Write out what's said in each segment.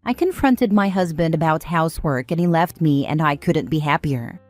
I confronted my husband about housework and he left me and I couldn't be happier.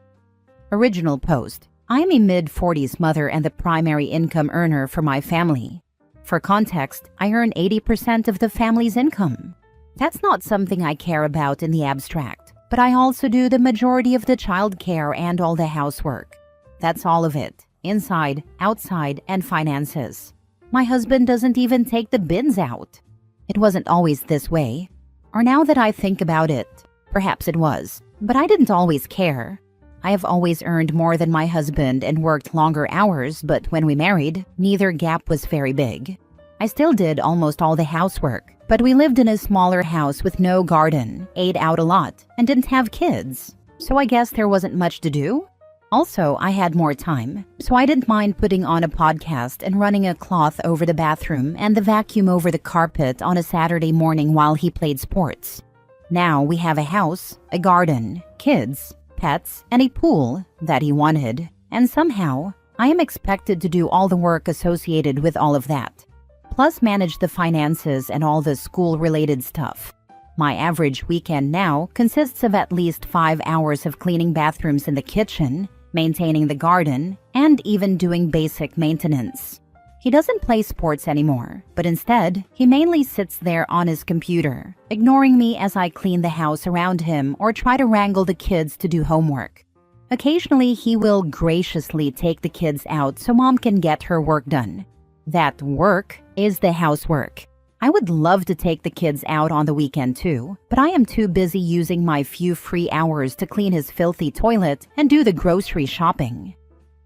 Original post. I am a mid-40s mother and the primary income earner for my family. For context, I earn 80% of the family's income. That's not something I care about in the abstract, but I also do the majority of the child care and all the housework. That's all of it, inside, outside, and finances. My husband doesn't even take the bins out. It wasn't always this way. Or now that I think about it, perhaps it was, but I didn't always care. I have always earned more than my husband and worked longer hours, but when we married, neither gap was very big. I still did almost all the housework, but we lived in a smaller house with no garden, ate out a lot, and didn't have kids. So I guess there wasn't much to do. Also, I had more time, so I didn't mind putting on a podcast and running a cloth over the bathroom and the vacuum over the carpet on a Saturday morning while he played sports. Now we have a house, a garden, kids, pets, and a pool that he wanted, and somehow I am expected to do all the work associated with all of that, plus manage the finances and all the school-related stuff. My average weekend now consists of at least 5 hours of cleaning bathrooms in the kitchen, maintaining the garden, and even doing basic maintenance. He doesn't play sports anymore, but instead, he mainly sits there on his computer, ignoring me as I clean the house around him or try to wrangle the kids to do homework. Occasionally, he will graciously take the kids out so mom can get her work done. That work is the housework. I would love to take the kids out on the weekend too, but I am too busy using my few free hours to clean his filthy toilet and do the grocery shopping.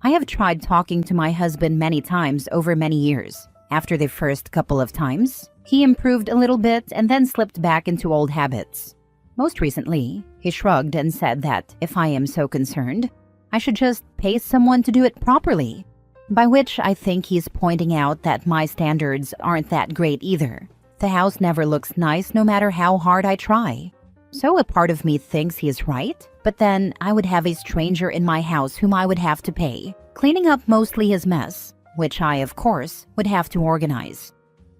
I have tried talking to my husband many times over many years. After the first couple of times, he improved a little bit and then slipped back into old habits. Most recently, he shrugged and said that if I am so concerned, I should just pay someone to do it properly. By which I think he's pointing out that my standards aren't that great either. The house never looks nice no matter how hard I try. So a part of me thinks he is right, but then I would have a stranger in my house whom I would have to pay, cleaning up mostly his mess, which I, of course, would have to organize.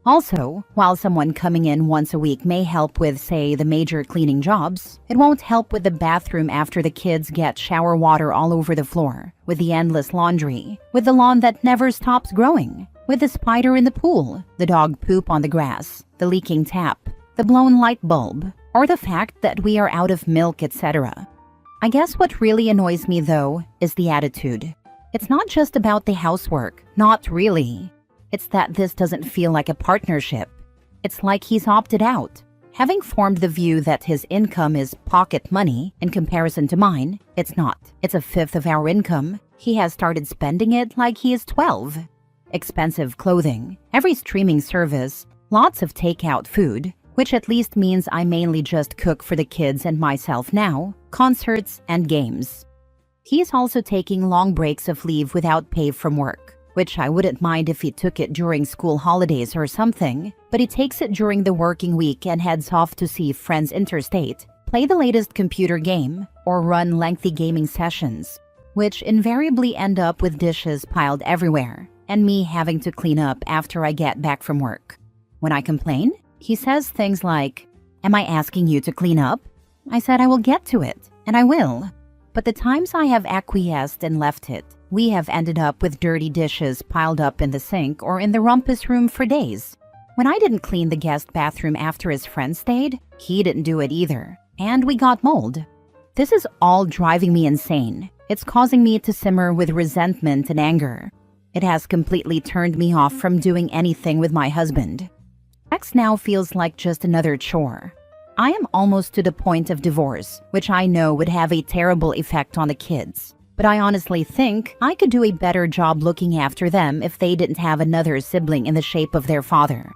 Also, while someone coming in once a week may help with, say, the major cleaning jobs, it won't help with the bathroom after the kids get shower water all over the floor, with the endless laundry, with the lawn that never stops growing, with the spider in the pool, the dog poop on the grass, the leaking tap, the blown light bulb, or the fact that we are out of milk, etc. I guess what really annoys me, though, is the attitude. It's not just about the housework, not really. It's that this doesn't feel like a partnership. It's like he's opted out. Having formed the view that his income is pocket money in comparison to mine, it's not. It's a fifth of our income. He has started spending it like he is 12. Expensive clothing, every streaming service, lots of takeout food, which at least means I mainly just cook for the kids and myself now, concerts and games. He's also taking long breaks of leave without pay from work, which I wouldn't mind if he took it during school holidays or something, but he takes it during the working week and heads off to see friends interstate, play the latest computer game, or run lengthy gaming sessions, which invariably end up with dishes piled everywhere, and me having to clean up after I get back from work. When I complain, he says things like, "Am I asking you to clean up?" I said I will get to it, and I will. But the times I have acquiesced and left it, we have ended up with dirty dishes piled up in the sink or in the rumpus room for days. When I didn't clean the guest bathroom after his friend stayed, he didn't do it either, and we got mold. This is all driving me insane. It's causing me to simmer with resentment and anger. It has completely turned me off from doing anything with my husband. Sex now feels like just another chore. I am almost to the point of divorce, which I know would have a terrible effect on the kids. But I honestly think I could do a better job looking after them if they didn't have another sibling in the shape of their father.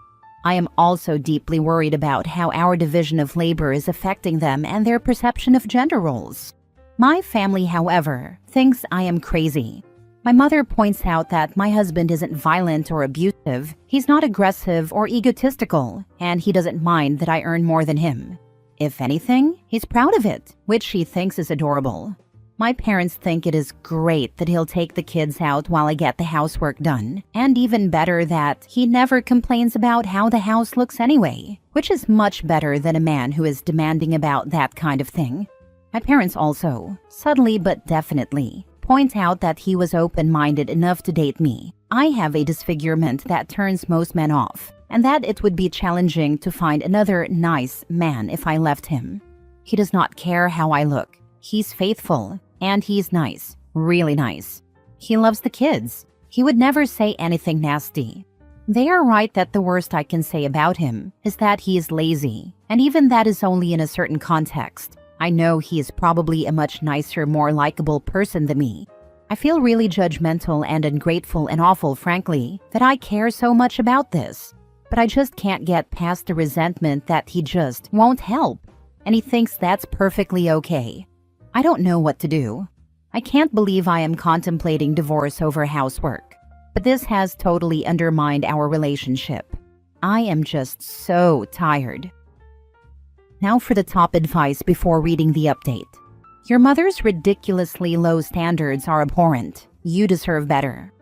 I am also deeply worried about how our division of labor is affecting them and their perception of gender roles. My family, however, thinks I am crazy. My mother points out that my husband isn't violent or abusive, he's not aggressive or egotistical, and he doesn't mind that I earn more than him. If anything, he's proud of it, which she thinks is adorable. My parents think it is great that he'll take the kids out while I get the housework done, and even better that he never complains about how the house looks anyway, which is much better than a man who is demanding about that kind of thing. My parents also, subtly but definitely, point out that he was open-minded enough to date me. I have a disfigurement that turns most men off, and that it would be challenging to find another nice man if I left him. He does not care how I look. He's faithful. And he's nice, really nice. He loves the kids. He would never say anything nasty. They are right that the worst I can say about him is that he is lazy, and even that is only in a certain context. I know he is probably a much nicer, more likable person than me. I feel really judgmental and ungrateful and awful, frankly, that I care so much about this. But I just can't get past the resentment that he just won't help, and he thinks that's perfectly okay. I don't know what to do. I can't believe I am contemplating divorce over housework, but this has totally undermined our relationship. I am just so tired. Now for the top advice before reading the update. Your mother's ridiculously low standards are abhorrent. You deserve better.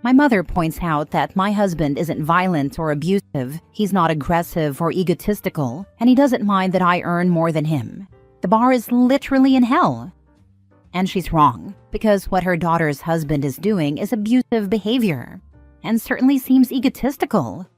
My mother points out that my husband isn't violent or abusive, he's not aggressive or egotistical, and he doesn't mind that I earn more than him. The bar is literally in hell. And she's wrong, because what her daughter's husband is doing is abusive behavior, and certainly seems egotistical.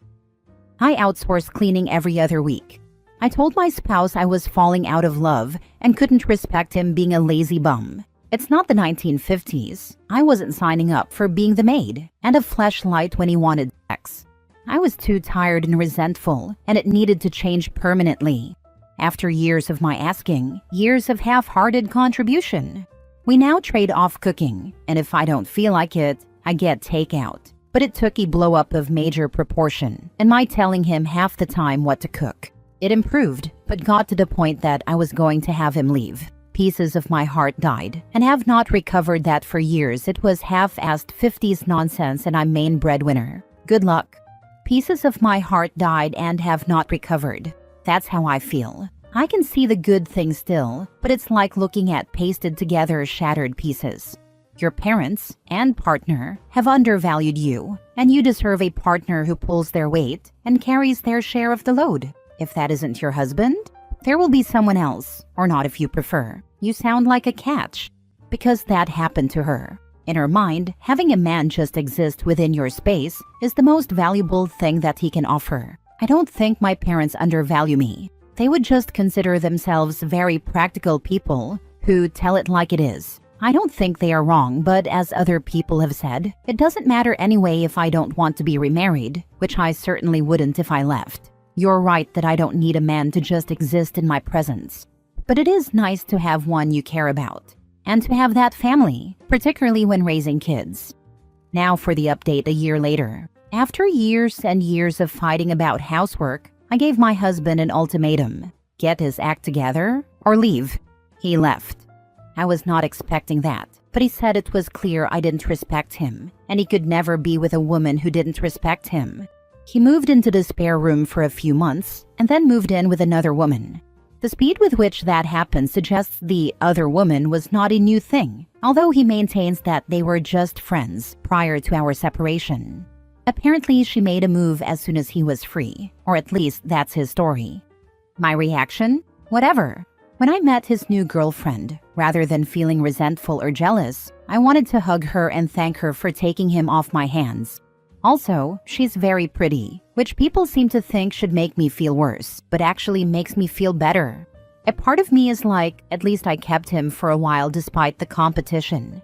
I outsource cleaning every other week. I told my spouse I was falling out of love and couldn't respect him being a lazy bum. It's not the 1950s. I wasn't signing up for being the maid and a fleshlight when he wanted sex. I was too tired and resentful, and it needed to change permanently. After years of my asking, years of half-hearted contribution. We now trade off cooking, and if I don't feel like it, I get takeout. But it took a blow-up of major proportion, and my telling him half the time what to cook. It improved, but got to the point that I was going to have him leave. Pieces of my heart died, and have not recovered that for years. It was half-assed 50s nonsense, and I'm main breadwinner. Good luck. Pieces of my heart died and have not recovered. That's how I feel. I can see the good things still, but it's like looking at pasted together shattered pieces. Your parents and partner have undervalued you, and you deserve a partner who pulls their weight and carries their share of the load. If that isn't your husband, there will be someone else, or not if you prefer. You sound like a catch, because that happened to her. In her mind, having a man just exist within your space is the most valuable thing that he can offer. I don't think my parents undervalue me. They would just consider themselves very practical people who tell it like it is. I don't think they are wrong, but as other people have said, it doesn't matter anyway if I don't want to be remarried, which I certainly wouldn't if I left. You're right that I don't need a man to just exist in my presence. But it is nice to have one you care about, and to have that family, particularly when raising kids. Now for the update a year later. After years and years of fighting about housework, I gave my husband an ultimatum. Get his act together or leave. He left. I was not expecting that, but he said it was clear I didn't respect him, and he could never be with a woman who didn't respect him. He moved into the spare room for a few months, and then moved in with another woman. The speed with which that happened suggests the other woman was not a new thing, although he maintains that they were just friends prior to our separation. Apparently, she made a move as soon as he was free, or at least that's his story. My reaction? Whatever. When I met his new girlfriend, rather than feeling resentful or jealous, I wanted to hug her and thank her for taking him off my hands. Also, she's very pretty, which people seem to think should make me feel worse, but actually makes me feel better. A part of me is like, at least I kept him for a while despite the competition.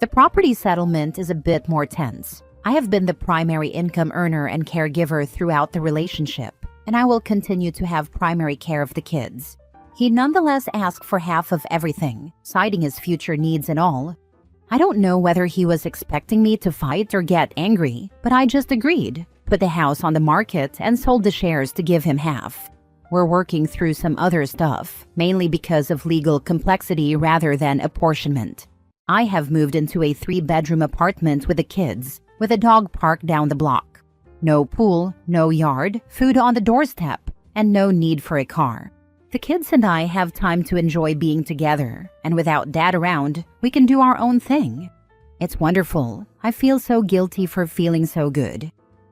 The property settlement is a bit more tense. I have been the primary income earner and caregiver throughout the relationship, and I will continue to have primary care of the kids. He nonetheless asked for half of everything, citing his future needs and all. I don't know whether he was expecting me to fight or get angry, but I just agreed, put the house on the market, and sold the shares to give him half. We're working through some other stuff, mainly because of legal complexity rather than apportionment. I have moved into a 3-bedroom apartment with the kids, with a dog park down the block. No pool, no yard, food on the doorstep, and no need for a car. The kids and I have time to enjoy being together, and without Dad around, we can do our own thing. It's wonderful. I feel so guilty for feeling so good.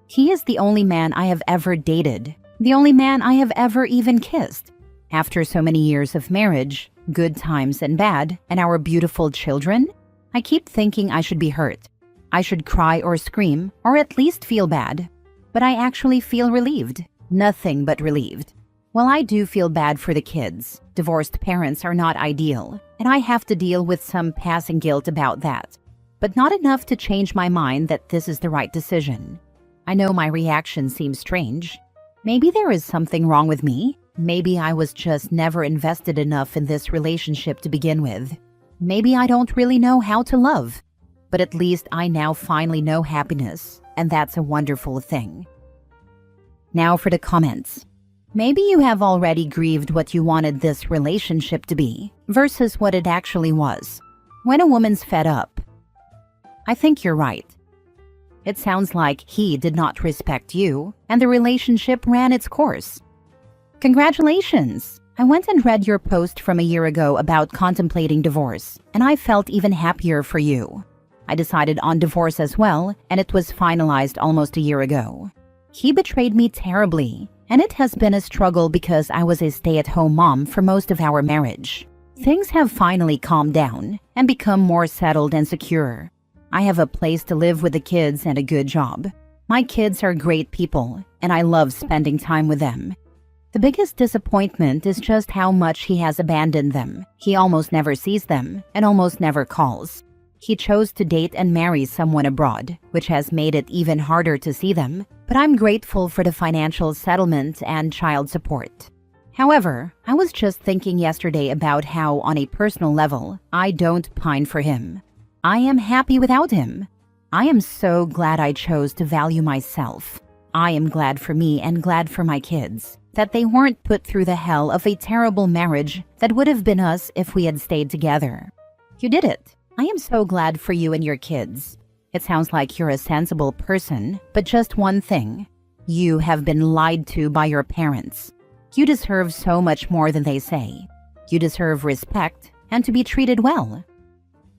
He is the only man I have ever dated, the only man I have ever even kissed. After so many years of marriage, good times and bad, and our beautiful children, I keep thinking I should be hurt. I should cry or scream, or at least feel bad. But I actually feel relieved. Nothing but relieved. While I do feel bad for the kids, divorced parents are not ideal, and I have to deal with some passing guilt about that. But not enough to change my mind that this is the right decision. I know my reaction seems strange. Maybe there is something wrong with me. Maybe I was just never invested enough in this relationship to begin with. Maybe I don't really know how to love. But at least I now finally know happiness, and that's a wonderful thing. Now for the comments. Maybe you have already grieved what you wanted this relationship to be versus what it actually was. When a woman's fed up, I think you're right. It sounds like he did not respect you, and the relationship ran its course. Congratulations! I went and read your post from a year ago about contemplating divorce, and I felt even happier for you. I decided on divorce as well, and it was finalized almost a year ago. He betrayed me terribly, and it has been a struggle because I was a stay-at-home mom for most of our marriage. Things have finally calmed down and become more settled and secure. I have a place to live with the kids and a good job. My kids are great people, and I love spending time with them. The biggest disappointment is just how much he has abandoned them. He almost never sees them and almost never calls. He chose to date and marry someone abroad, which has made it even harder to see them, but I'm grateful for the financial settlement and child support. However, I was just thinking yesterday about how, on a personal level, I don't pine for him. I am happy without him. I am so glad I chose to value myself. I am glad for me and glad for my kids, that they weren't put through the hell of a terrible marriage that would have been us if we had stayed together. You did it. I am so glad for you and your kids. It sounds like you're a sensible person, but just one thing. You have been lied to by your parents. You deserve so much more than they say. You deserve respect and to be treated well.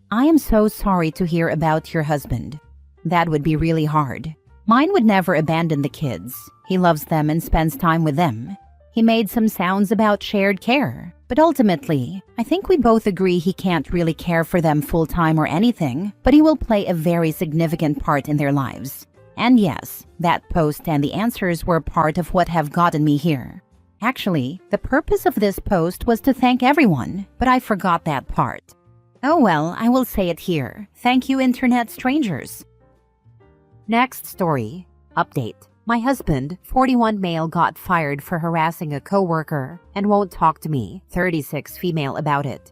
I am so sorry to hear about your husband. That would be really hard. Mine would never abandon the kids. He loves them and spends time with them. He made some sounds about shared care, but ultimately, I think we both agree he can't really care for them full-time or anything, but he will play a very significant part in their lives. And yes, that post and the answers were part of what have gotten me here. Actually, the purpose of this post was to thank everyone, but I forgot that part. Oh well, I will say it here. Thank you, internet strangers. Next story. Update. My husband, 41 male, got fired for harassing a coworker and won't talk to me, 36 female, about it.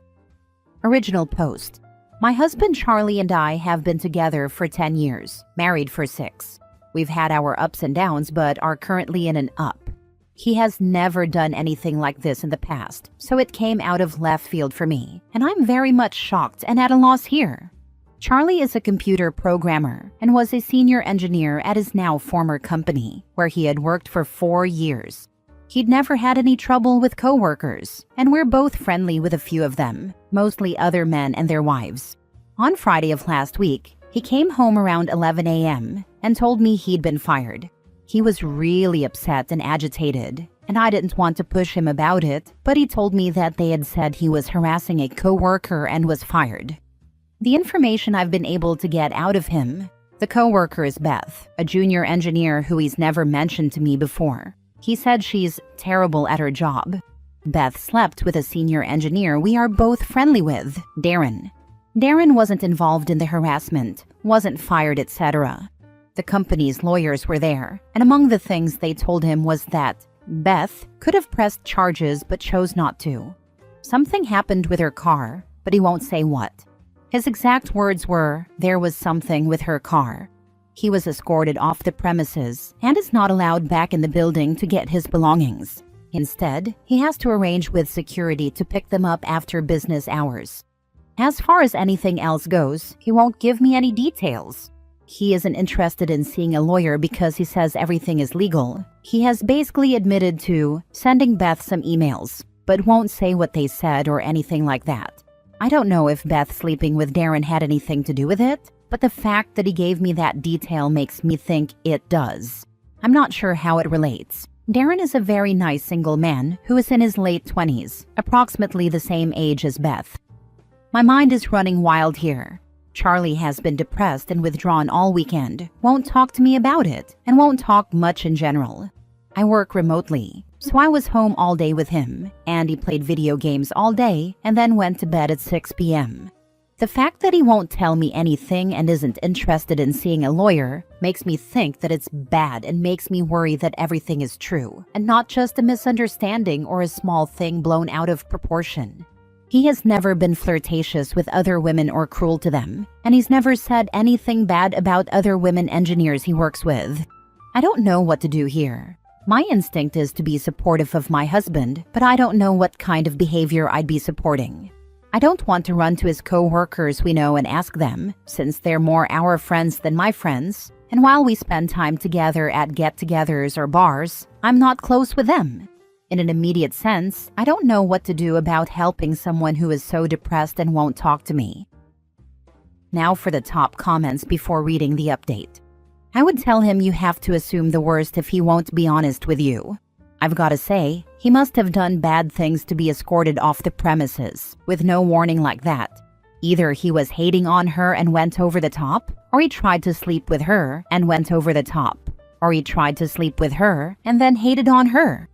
Original post. My husband Charlie and I have been together for 10 years, married for 6. We've had our ups and downs but are currently in an up. He has never done anything like this in the past, so it came out of left field for me, and I'm very much shocked and at a loss here. Charlie is a computer programmer and was a senior engineer at his now former company, where he had worked for 4 years. He'd never had any trouble with coworkers, and we're both friendly with a few of them, mostly other men and their wives. On Friday of last week, he came home around 11 a.m. and told me he'd been fired. He was really upset and agitated, and I didn't want to push him about it, but he told me that they had said he was harassing a coworker and was fired. The information I've been able to get out of him: the coworker is Beth, a junior engineer who he's never mentioned to me before. He said she's terrible at her job. Beth slept with a senior engineer we are both friendly with, Darren. Darren wasn't involved in the harassment, wasn't fired, etc. The company's lawyers were there, and among the things they told him was that Beth could have pressed charges but chose not to. Something happened with her car, but he won't say what. His exact words were, "There was something with her car." He was escorted off the premises and is not allowed back in the building to get his belongings. Instead, he has to arrange with security to pick them up after business hours. As far as anything else goes, he won't give me any details. He isn't interested in seeing a lawyer because he says everything is legal. He has basically admitted to sending Beth some emails, but won't say what they said or anything like that. I don't know if Beth sleeping with Darren had anything to do with it, but the fact that he gave me that detail makes me think it does. I'm not sure how it relates. Darren is a very nice single man who is in his late 20s, approximately the same age as Beth. My mind is running wild here. Charlie has been depressed and withdrawn all weekend, won't talk to me about it, and won't talk much in general. I work remotely, so I was home all day with him, and he played video games all day and then went to bed at 6 p.m. The fact that he won't tell me anything and isn't interested in seeing a lawyer makes me think that it's bad and makes me worry that everything is true and not just a misunderstanding or a small thing blown out of proportion. He has never been flirtatious with other women or cruel to them, and he's never said anything bad about other women engineers he works with. I don't know what to do here. My instinct is to be supportive of my husband, but I don't know what kind of behavior I'd be supporting. I don't want to run to his co-workers we know and ask them, since they're more our friends than my friends, and while we spend time together at get-togethers or bars, I'm not close with them. In an immediate sense, I don't know what to do about helping someone who is so depressed and won't talk to me. Now for the top comments before reading the update. I would tell him you have to assume the worst if he won't be honest with you. I've got to say, he must have done bad things to be escorted off the premises, with no warning like that. Either he was hating on her and went over the top, or he tried to sleep with her and went over the top, or he tried to sleep with her and then hated on her.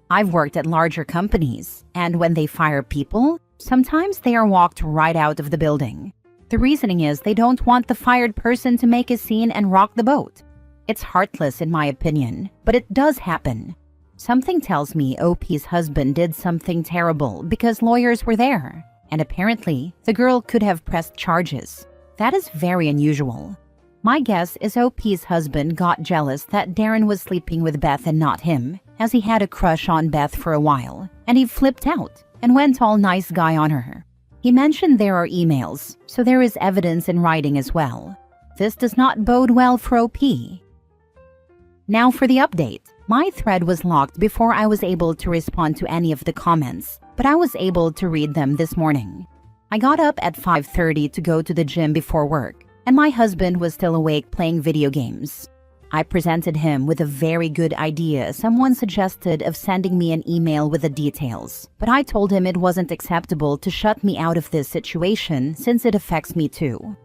I've worked at larger companies, and when they fire people, sometimes they are walked right out of the building. The reasoning is they don't want the fired person to make a scene and rock the boat. It's heartless in my opinion, but it does happen. Something tells me OP's husband did something terrible because lawyers were there, and apparently the girl could have pressed charges. That is very unusual. My guess is OP's husband got jealous that Darren was sleeping with Beth and not him, as he had a crush on Beth for a while, and he flipped out and went all nice guy on her. He mentioned there are emails, so there is evidence in writing as well. This does not bode well for OP. Now for the update. My thread was locked before I was able to respond to any of the comments, but I was able to read them this morning. I got up at 5:30 to go to the gym before work, and my husband was still awake playing video games. I presented him with a very good idea someone suggested of sending me an email with the details, but I told him it wasn't acceptable to shut me out of this situation since it affects me too.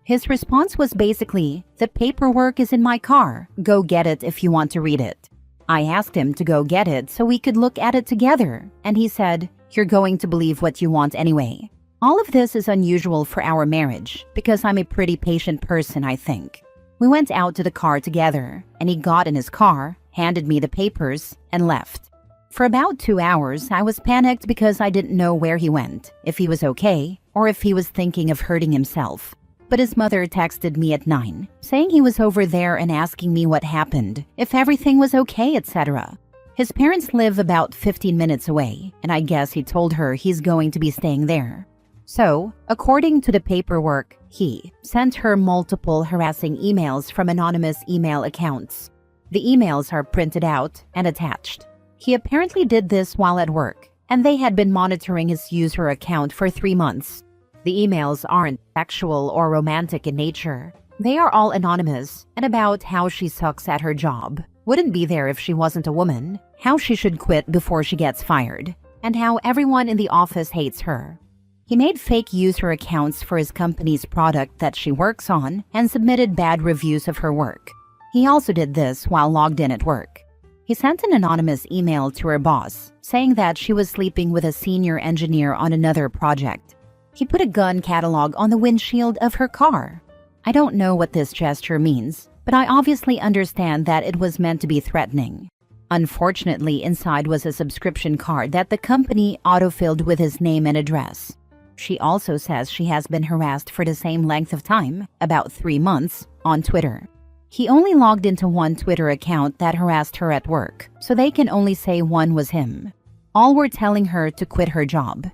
His response was basically, "The paperwork is in my car, go get it if you want to read it." I asked him to go get it so we could look at it together, and he said, "You're going to believe what you want anyway." All of this is unusual for our marriage because I'm a pretty patient person, I think. We went out to the car together, and he got in his car, handed me the papers, and left. For about 2 hours, I was panicked because I didn't know where he went, if he was okay, or if he was thinking of hurting himself. But his mother texted me at 9, saying he was over there and asking me what happened, if everything was okay, etc. His parents live about 15 minutes away, and I guess he told her he's going to be staying there. So, according to the paperwork, he sent her multiple harassing emails from anonymous email accounts. The emails are printed out and attached. He apparently did this while at work, and they had been monitoring his user account for 3 months. The emails aren't sexual or romantic in nature. They are all anonymous and about how she sucks at her job, wouldn't be there if she wasn't a woman, how she should quit before she gets fired, and how everyone in the office hates her. He made fake user accounts for his company's product that she works on and submitted bad reviews of her work. He also did this while logged in at work. He sent an anonymous email to her boss, saying that she was sleeping with a senior engineer on another project. He put a gun catalog on the windshield of her car. I don't know what this gesture means, but I obviously understand that it was meant to be threatening. Unfortunately, inside was a subscription card that the company autofilled with his name and address. She also says she has been harassed for the same length of time, about 3 months, on Twitter. He only logged into one Twitter account that harassed her at work, so they can only say one was him. All were telling her to quit her job.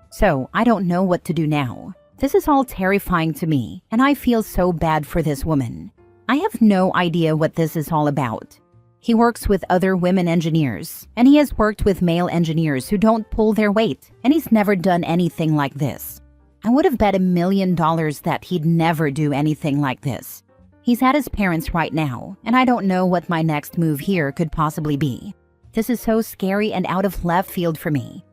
So, I don't know what to do now. This is all terrifying to me, and I feel so bad for this woman. I have no idea what this is all about. He works with other women engineers, and he has worked with male engineers who don't pull their weight, and he's never done anything like this. I would have bet $1 million that he'd never do anything like this. He's at his parents' right now, and I don't know what my next move here could possibly be. This is so scary and out of left field for me.